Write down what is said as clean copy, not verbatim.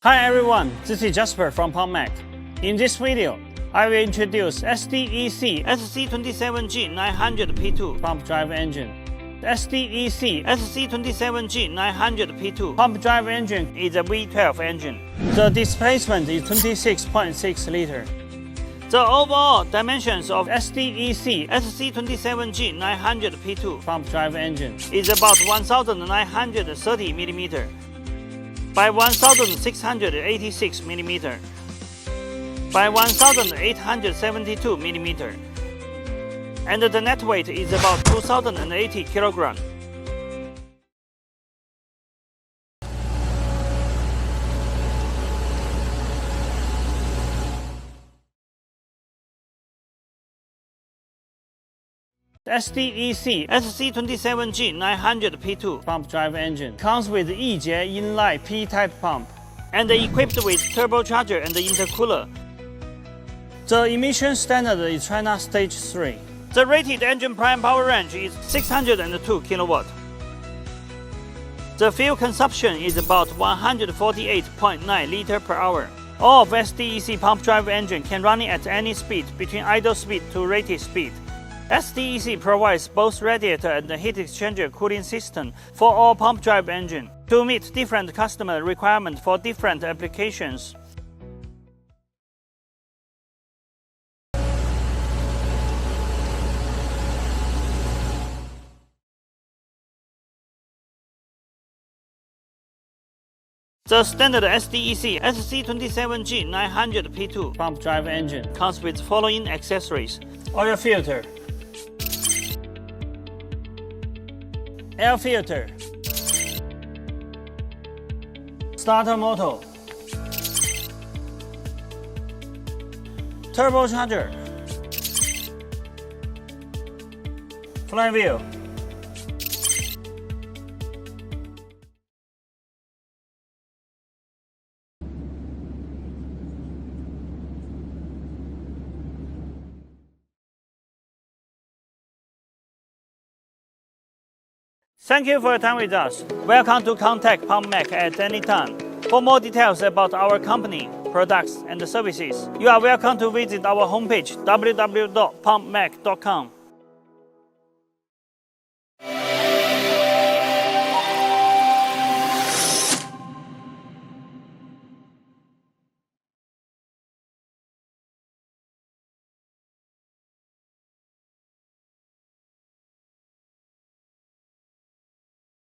Hi everyone, this is Jasper from PumpMac. In this video, I will introduce SDEC SC27G900P2 pump drive engine. The SDEC SC27G900P2 pump drive engine is a V12 engine. The displacement is 26.6 liter. The overall dimensions of SDEC SC27G900P2 pump drive engine is about 1930 mm by 1686 mm by 1872 mm, and the net weight is about 2080 kg. The SDEC SC27G900P2 pump drive engine comes with Yijie In-line P Type pump and equipped with turbocharger and intercooler. The emission standard is China Stage 3. The rated engine prime power range is 602 kW. The fuel consumption is about 148.9 liters per hour. All of SDEC pump drive engine can run at any speed between idle speed to rated speed. SDEC provides both radiator and heat exchanger cooling system for all pump drive engine to meet different customer requirements for different applications. The standard SDEC SC27G900P2 pump drive engine comes with following accessories: oil filter, air filter, starter motor, turbocharger, flywheel. Thank you for your time with us. Welcome to contact PumpMac at any time. For more details about our company, products, and services, you are welcome to visit our homepage www.pumpmac.com.